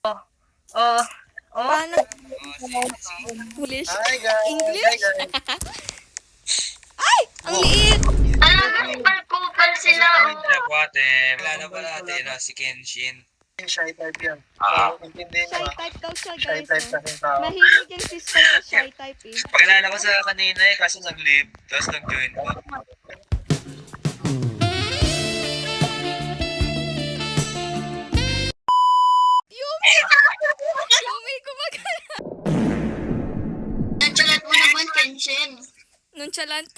Oh, oh. Paano? English? English? Ay! Ang liit! Kupal sila. Jakwate. Kilala pala natin si Kenshin. Shy type yan. Ah. Intindihin Shy nyo. type daw siya, Shy guys. type Oh. kasi tao. Mahilig yung sister sa shy type eh. Pakilala ko sa kanina kaso nag-leave. Tapos nag-join ko. Yumi! Yumi, kumagana! Nagsalat mo naman, Kenshin. Nonchalant.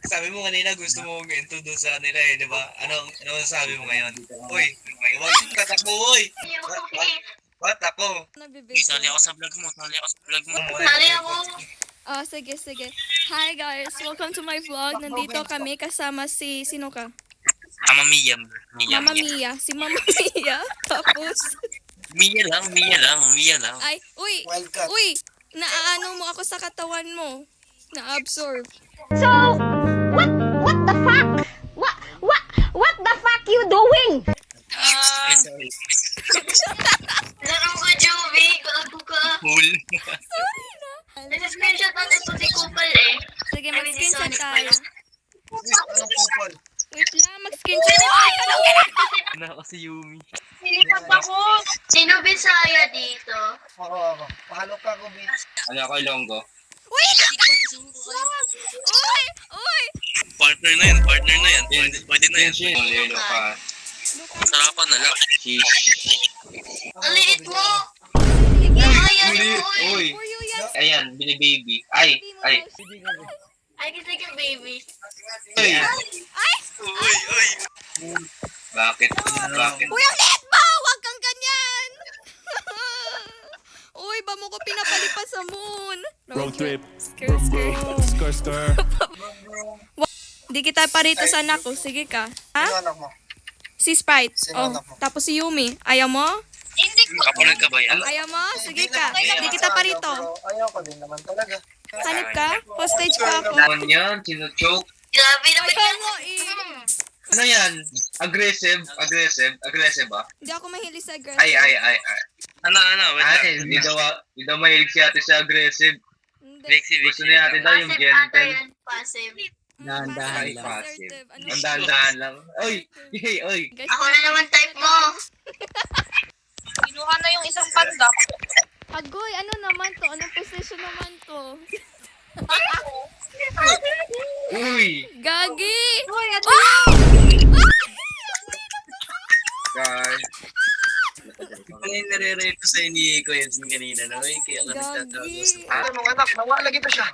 Sabi mo kanina gusto mo introduce sa kanila di ba? Ano sabi mo ngayon? Uy, tatakbo, uy! Ba't ako? Nabibig. Sali ako sa vlog mo. Sali ako. Oh, sige, sige. Hi guys, welcome to my vlog. Nandito kami kasama si, sino ka? Mama Mia. Mama Mia. Si Mama Mia. Tapos, Mia lang. ay, uy! Wildcat. Uy! Naaano mo ako sa katawan mo. Na-absorb. So, what the fuck? What the fuck you doing? Sorry. Laro ka, Joey. Gago ka. Cool. Nag-screenshot natin ito si Kupal eh. Sige, mag-screenshot tayo. Anong kupal? Wait lang, mag-screenshot tayo. Na ako si Yumi. Sinipat ako. Sino Bisaya dito? Ako. Pahalok ka ko, bitch. Ano ako, Ilonggo? Wait! Uy! Uy! Partner na yan. Pwede na yan. Lelo ka. Sarapan na lang. Ang liit mo. Sige, Ayan Uy. mo eh. Uy. for you yan. Ayan, bini-baby. Ay. Ay, kita ka baby. Uy. Ay! Uy. Bakit? Uy, ang liit mo! Huwag kang ganyan! Uy, ba mo ko pinapalipas sa moon? Road trip. Skr. Di kita pa rito sa anak ko. Sige ka. Sino Ha? anak mo? Si Sprite. Sino Oh, anak mo? tapos si Yumi. Ayaw mo? Hindi ko. Kapalag ka ba yan? Ayaw mo? Sige ka. Hindi Di kita pa rito. Pero ayaw ko din naman talaga. Sanip ka? Hostage pa ako. Ano yan? Sinuchoke? Grabe naman Ayaw yan. mo eh. Ano yan? Aggressive ba? Hindi ako mahilig sa aggressive. Ay. Ano? Ate, hindi daw mahilig si ate sa aggressive. Hindi. Gusto niya ate daw yung Passive ata gentle. yan. Passive. Dahan-dahan Passive, lang. assertive. Ano Ang yun? dahan-dahan lang. Oy! Guys, Ako na naman type mo. Kinuha na yung isang panda. Agoy, ano naman to? Anong position naman to? Uy! Gagi! Uy, ano Guys. Ito yung nare-rate ko sa ni Kuya Jin kanina na. Uy, kaya ka nagtatawag Gagi! sa Anong anak? Nawala kita siya.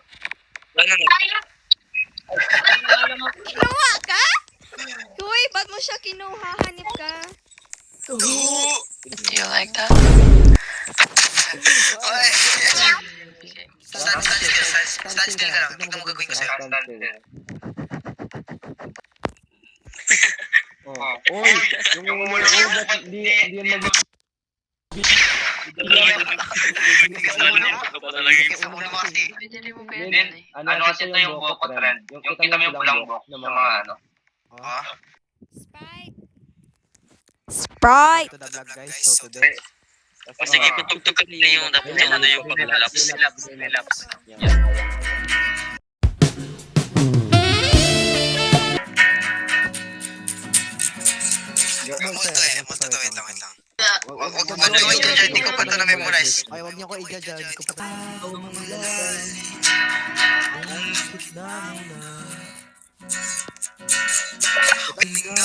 Kinuha ka? Uy, ba't mo siya kinuha? Hanip ka? Do you like that? Oy! Stand still ka lang. Tignan mo gagawin ko sa'yo. Uy, yung umulat, di yan mag- Pinili mo ba Then, yan? Ano kasi ito yung buhok ko trend? Yung kita mo yung pulang buhok sa mga ano. Sprite! Sprite! To the vlog guys, so today. O sige, tutugtog ka na yung dapat yung ano yung pag-relax. Relax. Wait lang. Huwag mo na gawin dyan, hindi ko pa ito na-memorize. Ay, huwag niyo ko i-judge, hindi ko pa Paningan